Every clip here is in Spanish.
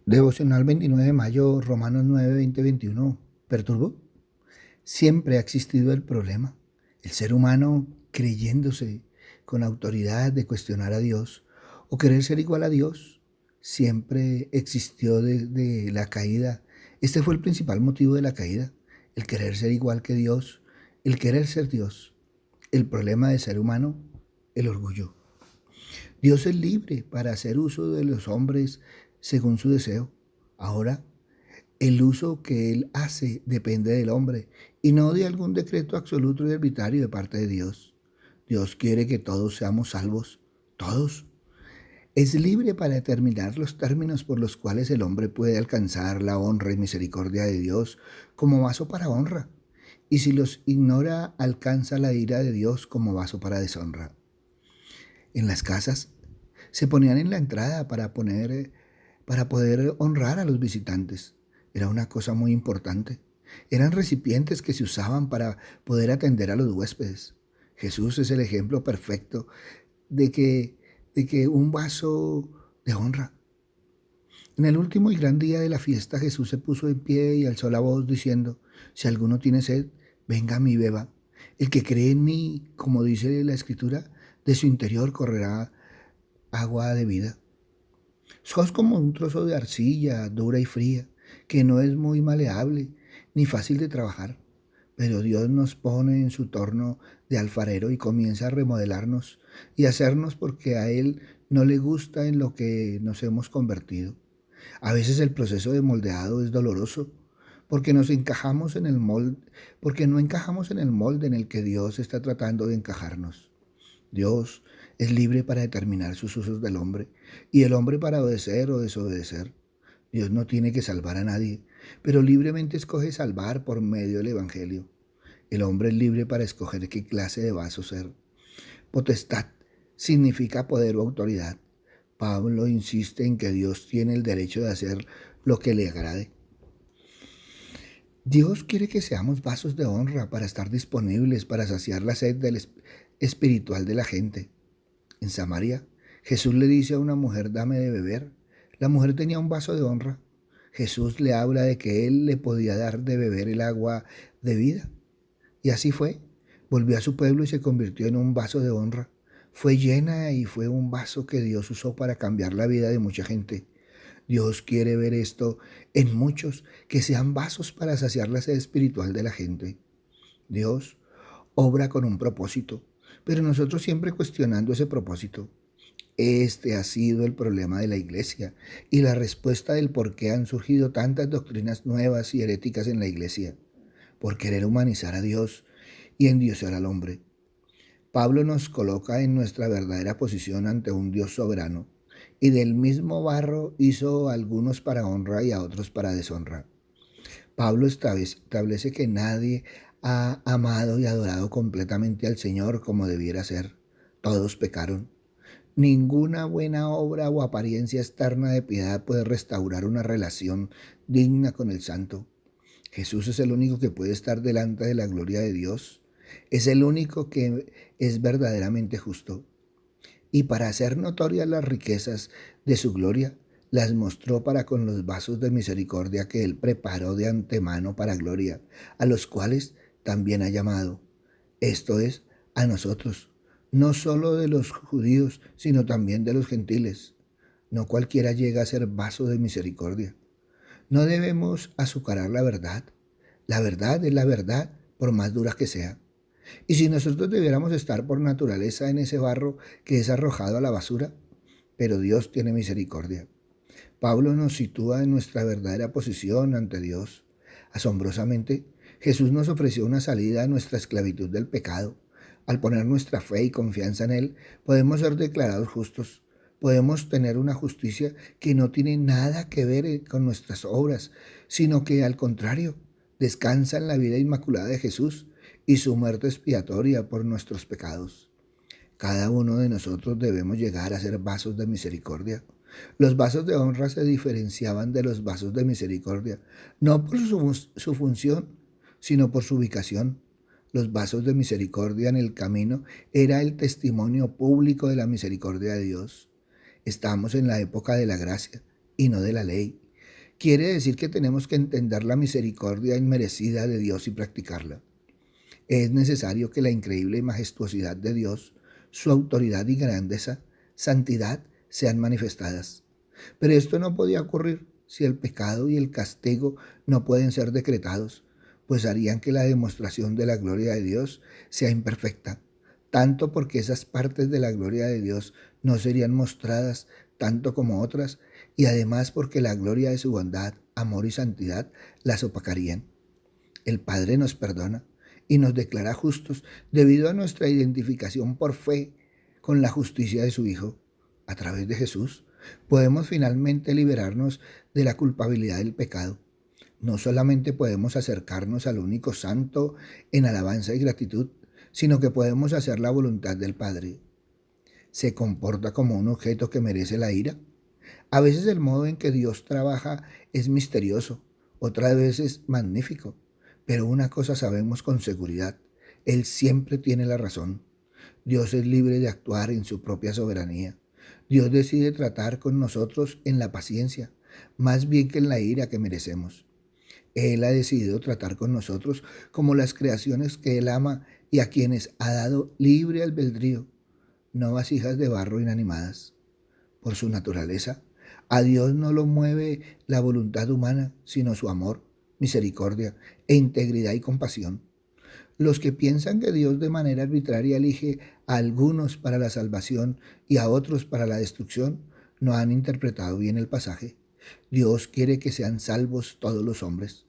Devocional 29 de mayo, Romanos 9, 20, 21. ¿Perturbó? Siempre ha existido el problema. El ser humano creyéndose con autoridad de cuestionar a Dios o querer ser igual a Dios. Siempre existió desde la caída. Este fue el principal motivo de la caída. El querer ser igual que Dios, el querer ser Dios. El problema del ser humano, el orgullo. Dios es libre para hacer uso de los hombres según su deseo. Ahora, el uso que Él hace depende del hombre y no de algún decreto absoluto y arbitrario de parte de Dios. Dios quiere que todos seamos salvos, todos. Es libre para determinar los términos por los cuales el hombre puede alcanzar la honra y misericordia de Dios como vaso para honra, y si los ignora, alcanza la ira de Dios como vaso para deshonra. En las casas se ponían en la entrada para poder honrar a los visitantes. Era una cosa muy importante. Eran recipientes que se usaban para poder atender a los huéspedes. Jesús es el ejemplo perfecto de que, de que un vaso de honra. En el último y gran día de la fiesta, Jesús se puso en pie y alzó la voz diciendo: si alguno tiene sed, venga a mí y beba. El que cree en mí, como dice la Escritura, de su interior correrá agua de vida. Sos como un trozo de arcilla dura y fría, que no es muy maleable ni fácil de trabajar. Pero Dios nos pone en su torno de alfarero y comienza a remodelarnos y hacernos porque a Él no le gusta en lo que nos hemos convertido. A veces el proceso de moldeado es doloroso porque nos encajamos en el molde, porque no encajamos en el molde en el que Dios está tratando de encajarnos. Dios es libre para determinar sus usos del hombre y el hombre para obedecer o desobedecer. Dios no tiene que salvar a nadie, pero libremente escoge salvar por medio del Evangelio. El hombre es libre para escoger qué clase de vaso ser. Potestad significa poder o autoridad. Pablo insiste en que Dios tiene el derecho de hacer lo que le agrade. Dios quiere que seamos vasos de honra para estar disponibles para saciar la sed espiritual de la gente. En Samaria, Jesús le dice a una mujer: dame de beber. La mujer tenía un vaso de honra. Jesús le habla de que Él le podía dar de beber el agua de vida. Y así fue. Volvió a su pueblo y se convirtió en un vaso de honra. Fue llena y fue un vaso que Dios usó para cambiar la vida de mucha gente. Dios quiere ver esto en muchos, que sean vasos para saciar la sed espiritual de la gente. Dios obra con un propósito, pero nosotros siempre cuestionando ese propósito. Este ha sido el problema de la iglesia y la respuesta del por qué han surgido tantas doctrinas nuevas y heréticas en la iglesia, por querer humanizar a Dios y endiosar al hombre. Pablo nos coloca en nuestra verdadera posición ante un Dios soberano, y del mismo barro hizo a algunos para honra y a otros para deshonra. Pablo establece que nadie ha amado y adorado completamente al Señor como debiera ser. Todos pecaron. Ninguna buena obra o apariencia externa de piedad puede restaurar una relación digna con el Santo. Jesús es el único que puede estar delante de la gloria de Dios. Es el único que es verdaderamente justo. Y para hacer notorias las riquezas de su gloria, las mostró para con los vasos de misericordia que Él preparó de antemano para gloria, a los cuales también ha llamado. Esto es, a nosotros, no solo de los judíos, sino también de los gentiles. No cualquiera llega a ser vaso de misericordia. No debemos azucarar la verdad. La verdad es la verdad, por más dura que sea. Y si nosotros debiéramos estar por naturaleza en ese barro que es arrojado a la basura, pero Dios tiene misericordia. Pablo nos sitúa en nuestra verdadera posición ante Dios. Asombrosamente, Jesús nos ofreció una salida a nuestra esclavitud del pecado. Al poner nuestra fe y confianza en Él, podemos ser declarados justos. Podemos tener una justicia que no tiene nada que ver con nuestras obras, sino que al contrario, descansa en la vida inmaculada de Jesús y su muerte expiatoria por nuestros pecados. Cada uno de nosotros debemos llegar a ser vasos de misericordia. Los vasos de honra se diferenciaban de los vasos de misericordia, no por su función, sino por su ubicación. Los vasos de misericordia en el camino era el testimonio público de la misericordia de Dios. Estamos en la época de la gracia y no de la ley. Quiere decir que tenemos que entender la misericordia inmerecida de Dios y practicarla. Es necesario que la increíble majestuosidad de Dios, su autoridad y grandeza, santidad, sean manifestadas. Pero esto no podía ocurrir si el pecado y el castigo no pueden ser decretados, pues harían que la demostración de la gloria de Dios sea imperfecta, tanto porque esas partes de la gloria de Dios no serían mostradas tanto como otras, y además porque la gloria de su bondad, amor y santidad las opacarían. El Padre nos perdona y nos declara justos debido a nuestra identificación por fe con la justicia de su Hijo. A través de Jesús podemos finalmente liberarnos de la culpabilidad del pecado. No solamente podemos acercarnos al único santo en alabanza y gratitud, sino que podemos hacer la voluntad del Padre. ¿Se comporta como un objeto que merece la ira? A veces el modo en que Dios trabaja es misterioso, otras veces magnífico, pero una cosa sabemos con seguridad: Él siempre tiene la razón. Dios es libre de actuar en su propia soberanía. Dios decide tratar con nosotros en la paciencia, más bien que en la ira que merecemos. Él ha decidido tratar con nosotros como las creaciones que Él ama y a quienes ha dado libre albedrío, no vasijas de barro inanimadas. Por su naturaleza, a Dios no lo mueve la voluntad humana, sino su amor, misericordia e integridad y compasión. Los que piensan que Dios de manera arbitraria elige a algunos para la salvación y a otros para la destrucción, no han interpretado bien el pasaje. Dios quiere que sean salvos todos los hombres.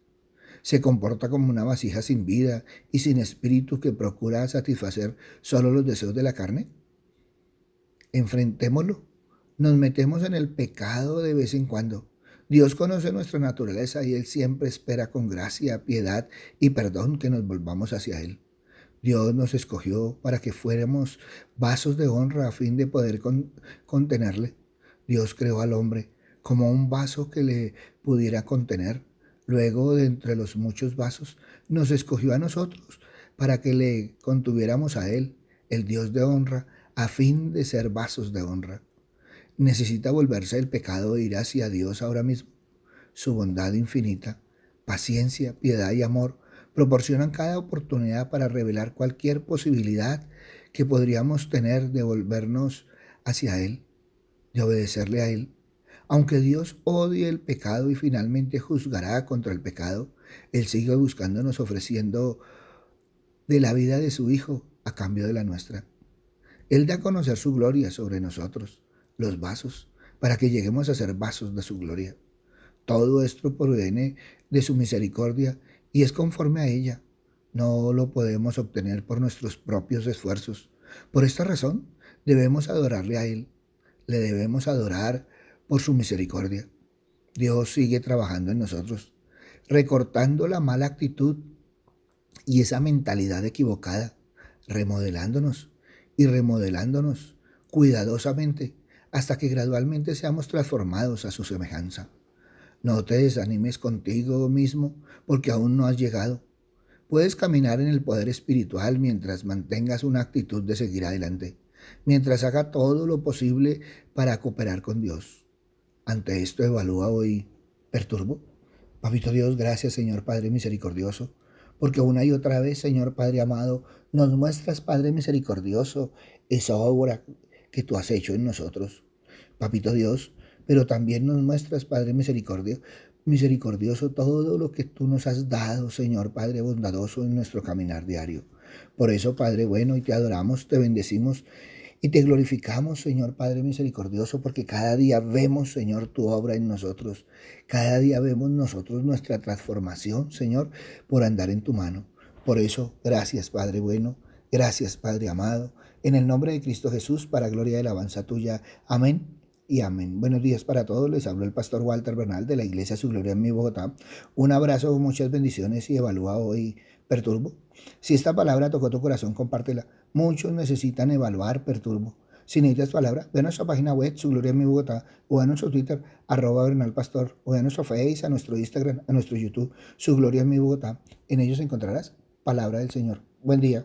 Se comporta como una vasija sin vida y sin espíritu que procura satisfacer solo los deseos de la carne. Enfrentémoslo. Nos metemos en el pecado de vez en cuando. Dios conoce nuestra naturaleza y Él siempre espera con gracia, piedad y perdón que nos volvamos hacia Él. Dios nos escogió para que fuéramos vasos de honra a fin de poder contenerle. Dios creó al hombre como un vaso que le pudiera contener. Luego, de entre los muchos vasos, nos escogió a nosotros para que le contuviéramos a Él, el Dios de honra, a fin de ser vasos de honra. ¿Necesita volverse el pecado e ir hacia Dios ahora mismo? Su bondad infinita, paciencia, piedad y amor proporcionan cada oportunidad para revelar cualquier posibilidad que podríamos tener de volvernos hacia Él, de obedecerle a Él. Aunque Dios odie el pecado y finalmente juzgará contra el pecado, Él sigue buscándonos, ofreciendo de la vida de su Hijo a cambio de la nuestra. Él da a conocer su gloria sobre nosotros, los vasos, para que lleguemos a ser vasos de su gloria. Todo esto proviene de su misericordia y es conforme a ella. No lo podemos obtener por nuestros propios esfuerzos. Por esta razón, debemos adorarle a Él. Le debemos adorar por su misericordia. Dios sigue trabajando en nosotros, recortando la mala actitud y esa mentalidad equivocada, remodelándonos y remodelándonos cuidadosamente hasta que gradualmente seamos transformados a su semejanza. No te desanimes contigo mismo porque aún no has llegado. Puedes caminar en el poder espiritual mientras mantengas una actitud de seguir adelante, mientras haga todo lo posible para cooperar con Dios. Ante esto evalúa hoy: ¿perturbo? Papito Dios, gracias Señor Padre misericordioso, porque una y otra vez, Señor Padre amado, nos muestras, Padre misericordioso, esa obra que tú has hecho en nosotros. Papito Dios, pero también nos muestras, Padre misericordioso, todo lo que tú nos has dado, Señor Padre bondadoso, en nuestro caminar diario. Por eso, Padre bueno, y te adoramos, te bendecimos y te glorificamos, Señor Padre misericordioso, porque cada día vemos, Señor, tu obra en nosotros. Cada día vemos nosotros nuestra transformación, Señor, por andar en tu mano. Por eso, gracias, Padre bueno, gracias, Padre amado. En el nombre de Cristo Jesús, para gloria y alabanza tuya. Amén y amén. Buenos días para todos. Les habló el pastor Walter Bernal de la Iglesia Su Gloria en mi Bogotá. Un abrazo, muchas bendiciones y evalúa hoy: ¿perturbo? Si esta palabra tocó tu corazón, compártela. Muchos necesitan evaluar: ¿perturbo? Si necesitas palabra, ve a nuestra página web, Su Gloria en mi Bogotá, o a nuestro Twitter, @bernalpastor, o a nuestro Face, a nuestro Instagram, a nuestro YouTube, Su Gloria en mi Bogotá. En ellos encontrarás palabra del Señor. Buen día.